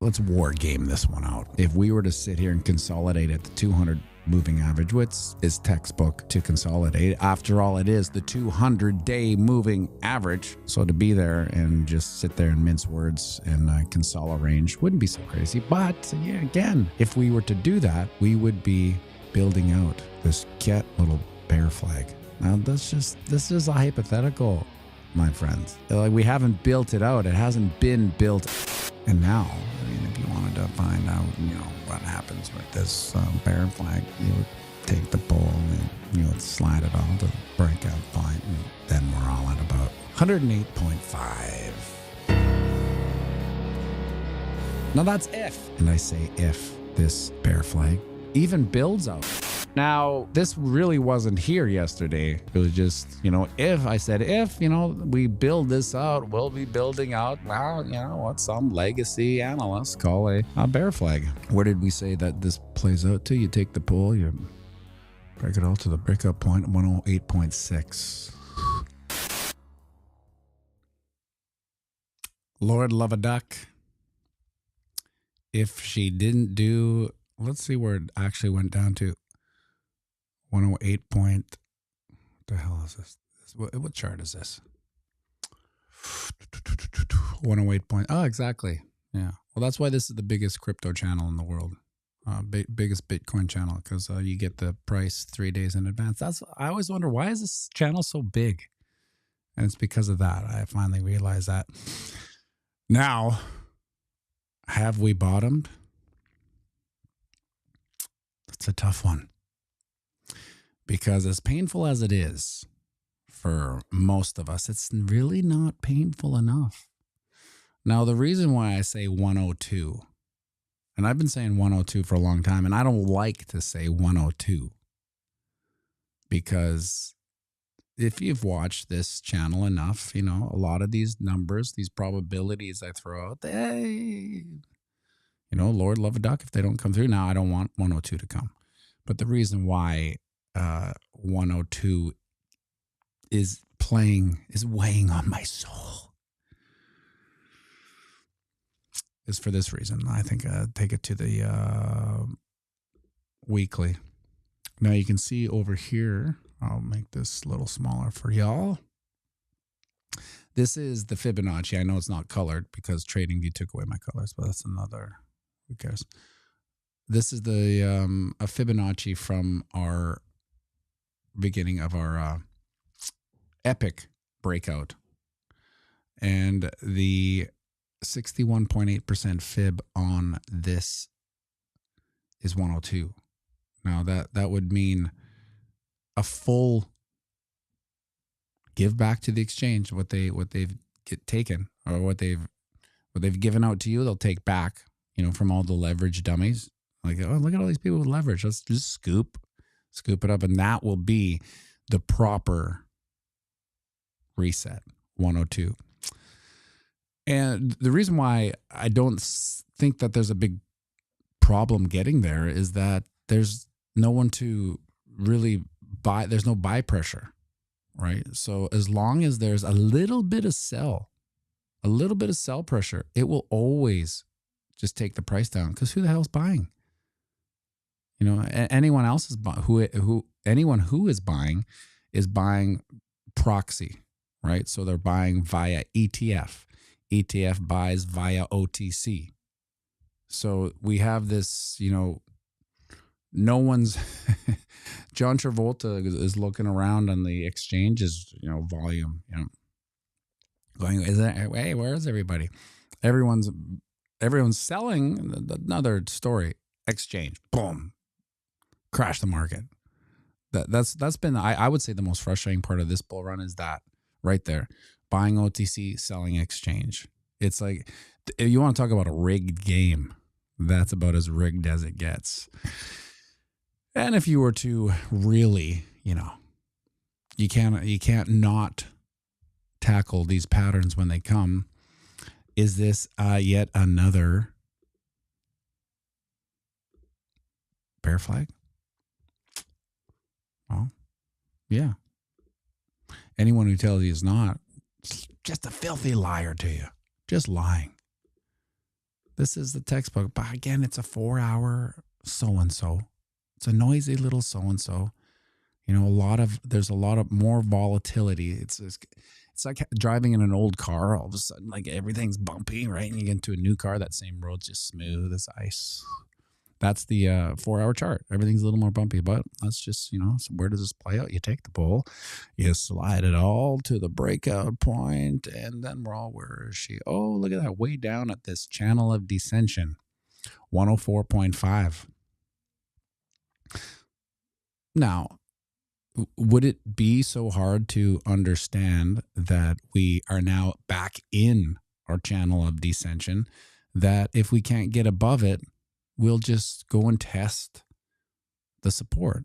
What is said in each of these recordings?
let's war game this one out. If we were to sit here and consolidate at the 200 moving average, which is textbook to consolidate. After all, it is the 200-day moving average. So to be there and just sit there and mince words and console a range wouldn't be so crazy. But yeah, again, if we were to do that, we would be building out this get little bear flag. Now this is a hypothetical, my friends. Like, we haven't built it out. It hasn't been built. And now, I mean, if you wanted to find out, what happens with this bear flag, you would take the bull and you would slide it on to the breakout point, and then we're all at about 108.5. Now that's if, and I say if, this bear flag even builds out. Now, this really wasn't here yesterday. It was just, if I said, if, we build this out, we'll be building out, well, what some legacy analysts call a bear flag. Where did we say that this plays out to? You take the pull, you break it out to the breakout point, 108.6. Lord love a duck. If she didn't do, let's see where it actually went down to. 108 point. What the hell is this? What chart is this? 108 point. Oh, exactly. Yeah. Well, that's why this is the biggest crypto channel in the world. Biggest Bitcoin channel, because you get the price 3 days in advance. I always wonder, why is this channel so big? And it's because of that. I finally realized that. Now, have we bottomed? That's a tough one. Because as painful as it is for most of us, it's really not painful enough. Now, the reason why I say 102, and I've been saying 102 for a long time, and I don't like to say 102, because if you've watched this channel enough, a lot of these numbers, these probabilities I throw out, Lord love a duck if they don't come through. Now, I don't want 102 to come. But the reason why 102 is weighing on my soul is for this reason. I think take it to the weekly. Now you can see over here, I'll make this a little smaller for y'all. This is the Fibonacci. I know it's not colored because TradingView took away my colors, but that's another, who cares? This is the a Fibonacci from our beginning of our epic breakout, and the 61.8% fib on this is 102. Now that would mean a full give back to the exchange, what they've taken, or what they've given out to you, they'll take back, from all the leverage dummies. Like, oh, look at all these people with leverage. Let's just scoop it up, and that will be the proper reset, 102. And the reason why I don't think that there's a big problem getting there is that there's no one to really buy. There's no buy pressure, right? So as long as there's a little bit of sell pressure, it will always just take the price down, because who the hell's buying? Anyone else is anyone who is buying proxy, right? So they're buying via ETF. ETF buys via OTC. So we have this, no one's John Travolta is looking around on the exchanges, volume, going, hey, where is everybody? Everyone's selling. Another story. Exchange, boom, crash the market. That's been, I would say, the most frustrating part of this bull run is that right there, buying OTC, selling exchange. It's like, if you want to talk about a rigged game, that's about as rigged as it gets. And if you were to really, you can't not tackle these patterns when they come. Is this yet another bear flag? Well, yeah. Anyone who tells you it's not, just a filthy liar to you. Just lying. This is the textbook. But again, it's a 4-hour so-and-so. It's a noisy little so-and-so. You know, there's a lot of more volatility. It's like driving in an old car. All of a sudden, like everything's bumpy, right? And you get into a new car, that same road's just smooth as ice. That's the 4-hour chart. Everything's a little more bumpy, but that's just, so where does this play out? You take the ball, you slide it all to the breakout point, and then where is she? Oh, look at that, way down at this channel of descension, 104.5. Now, would it be so hard to understand that we are now back in our channel of descension, that if we can't get above it, we'll just go and test the support?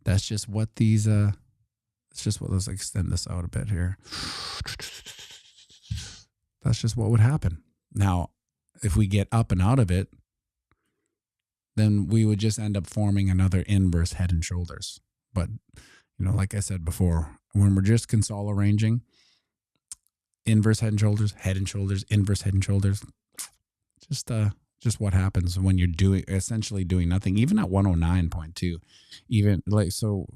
That's just what let's extend this out a bit here. That's just what would happen. Now, if we get up and out of it, then we would just end up forming another inverse head and shoulders. But, like I said before, when we're just console arranging, inverse head and shoulders, inverse head and shoulders, just what happens when you're essentially doing nothing, even at 109.2, even like, so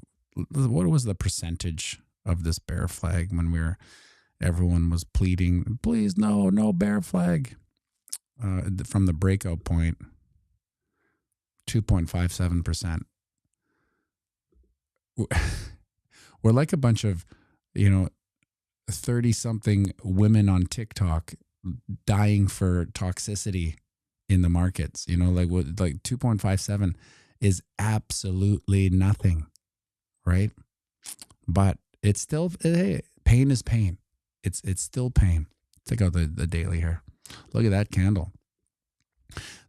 what was the percentage of this bear flag when everyone was pleading, please, no bear flag, from the breakout point, 2.57%. We're like a bunch of, 30-something women on TikTok dying for toxicity in the markets. Like 2.57 is absolutely nothing, right? But it's still, hey, pain is pain. It's still pain. Take out the daily here. Look at that candle.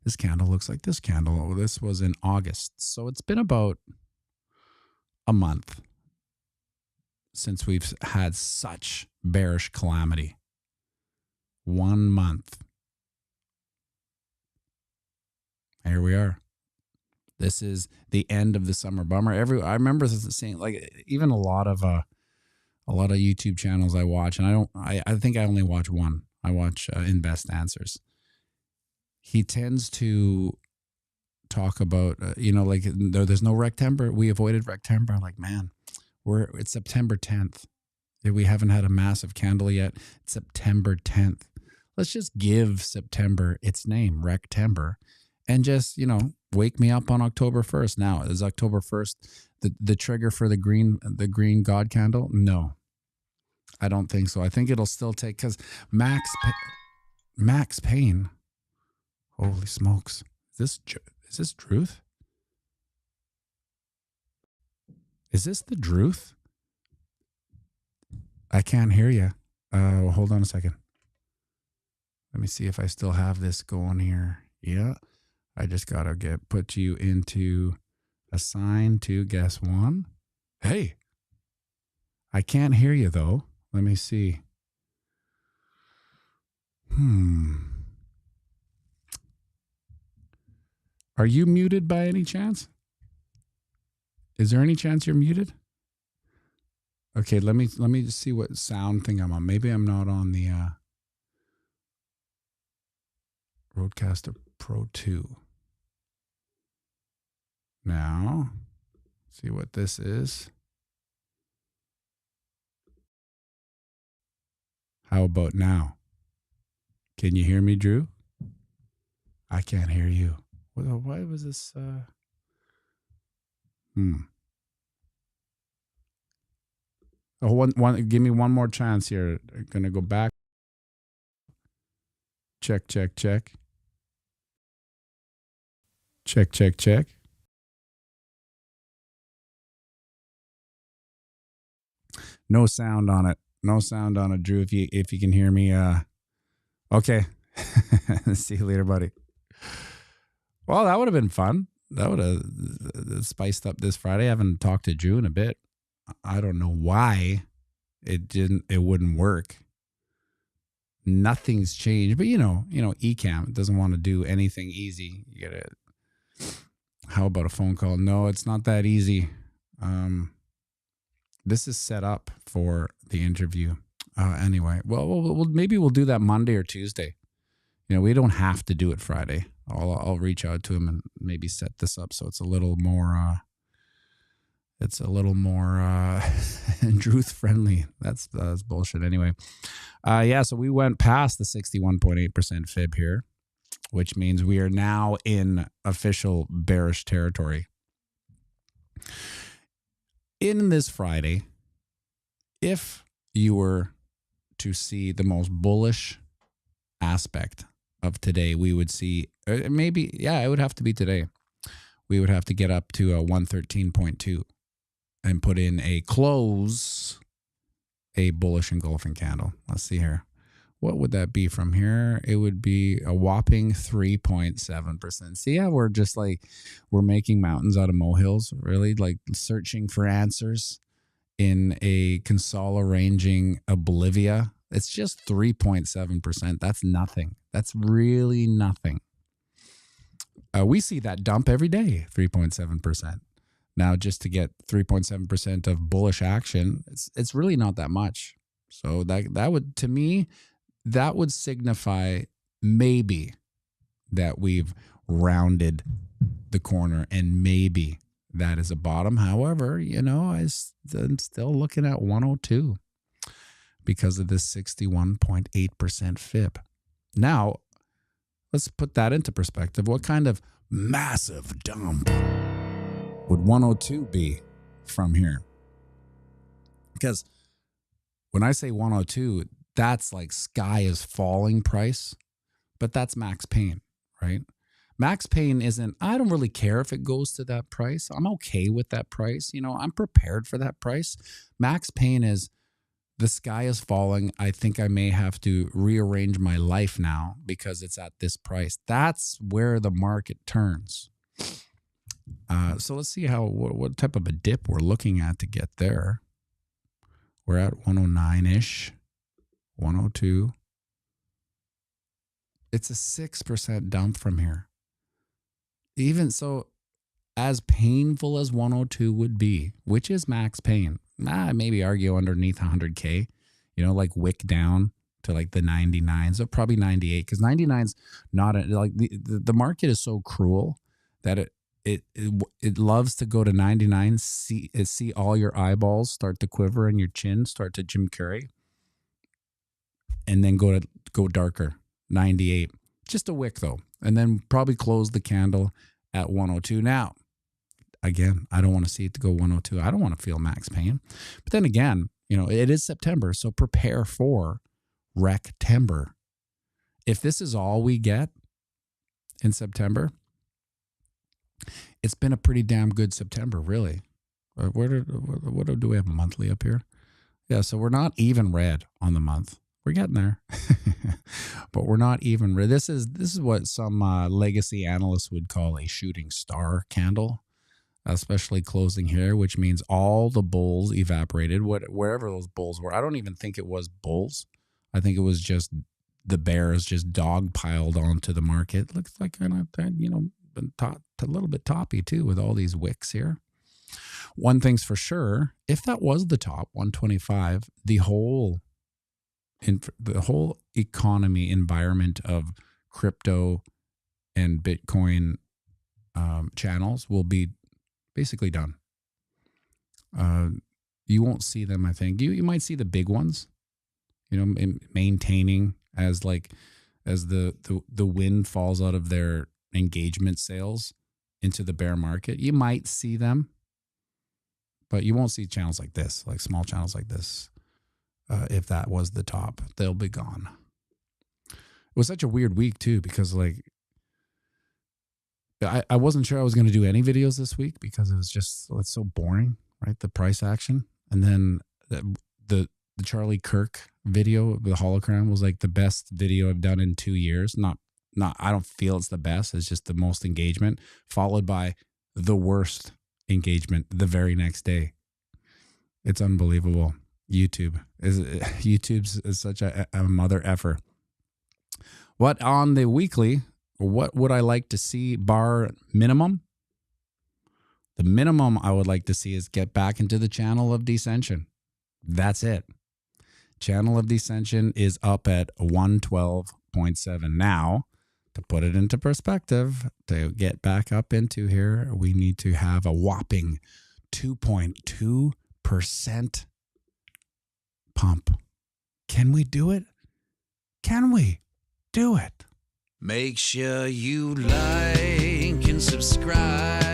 This candle looks like this candle. This was in August. So it's been about a month since we've had such bearish calamity. 1 month. Here we are. This is the end of the summer bummer. I remember saying, like, even a lot of YouTube channels I watch, and I think I only watch one. I watch Invest Answers. He tends to talk about, like there's no Rectember. We avoided Rectember. Like, man, it's September 10th. We haven't had a massive candle yet. It's September 10th. Let's just give September its name, Rectember, and just, wake me up on October 1st. Now, is October 1st the trigger for the green God candle? No, I don't think so. I think it'll still take, because Max Payne. Holy smokes. Is this truth? Is this the truth? I can't hear you. Hold on a second. Let me see if I still have this going here. Yeah. I just got to put you into assign to guess one. Hey, I can't hear you though. Let me see. Are you muted by any chance? Is there any chance you're muted? Okay, let me just see what sound thing I'm on. Maybe I'm not on the Rodecaster Pro 2. Now, see what this is. How about now? Can you hear me, Drew? I can't hear you. Why was this? Oh, give me one more chance here. I'm gonna go back. Check. Check. No sound on it. No sound on it, Drew. If you can hear me, okay. See you later, buddy. Well, that would have been fun. That would have spiced up this Friday. I haven't talked to Drew in a bit. I don't know why it wouldn't work. Nothing's changed, but Ecamm doesn't want to do anything easy. You get it. How about a phone call? No, it's not that easy. This is set up for the interview. Anyway, well, maybe we'll do that Monday or Tuesday. we don't have to do it Friday. I'll reach out to him and maybe set this up so it's a little more truth friendly. That's bullshit anyway. So we went past the 61.8% fib here, which means we are now in official bearish territory. In this Friday, if you were to see the most bullish aspect of today, we would see it would have to be today. We would have to get up to a 113.2 and put in a bullish engulfing candle. Let's see here. What would that be from here? It would be a whopping 3.7%. See how we're just like, we're making mountains out of molehills, really, like searching for answers in a console arranging oblivia. It's just 3.7%. That's nothing. That's really nothing. We see that dump every day, 3.7%. Now, just to get 3.7% of bullish action, it's really not that much. So that would, to me, that would signify maybe that we've rounded the corner and maybe that is a bottom. However, I'm still looking at 102 because of this 61.8% fib. Now, let's put that into perspective. What kind of massive dump would 102 be from here? Because when I say 102, that's like sky is falling price, but that's max pain, right? Max pain isn't, I don't really care if it goes to that price. I'm okay with that price. I'm prepared for that price. Max pain is the sky is falling. I think I may have to rearrange my life now because it's at this price. That's where the market turns. So let's see what type of a dip we're looking at to get there. We're at 109-ish, 102. It's a 6% dump from here. Even so, as painful as 102 would be, which is max pain, maybe argue underneath 100K, like wick down to like the 99s, or probably 98, because 99's not like the market is so cruel that it loves to go to 99, see all your eyeballs start to quiver and your chin start to Jim Carrey, and then go darker, 98, just a wick though, and then probably close the candle at 102. Now, again, I don't want to see it to go 102. I don't want to feel max pain. But then again, it is September, so prepare for Rectember. If this is all we get in September, it's been a pretty damn good September, really. What do we have monthly up here? Yeah, so we're not even red on the month. We're getting there, but we're not even red. This is what some legacy analysts would call a shooting star candle, especially closing here, which means all the bulls evaporated, wherever those bulls were. I don't even think it was bulls. I think it was just the bears just dogpiled onto the market. Looks like kind of been a little bit toppy too with all these wicks here. One thing's for sure, if that was the top 125, the whole economy environment of crypto and Bitcoin channels will be basically done. You won't see them, I think. You might see the big ones, maintaining as the wind falls out of their engagement sales into the bear market. You might see them, but you won't see channels like this, like small channels like this. If that was the top, they'll be gone. It was such a weird week too, because I wasn't sure I was going to do any videos this week because it's so boring, right? The price action. And then the Charlie Kirk video, the hologram, was like the best video I've done in 2 years. Not, I don't feel it's the best. It's just the most engagement, followed by the worst engagement the very next day. It's unbelievable. YouTube's is such a mother effer. What on the weekly, what would I like to see bar minimum? The minimum I would like to see is get back into the channel of descension. That's it. Channel of descension is up at 112.5. 8.7. Now, to put it into perspective, to get back up into here, we need to have a whopping 2.2% pump. Can we do it? Can we do it? Make sure you like and subscribe.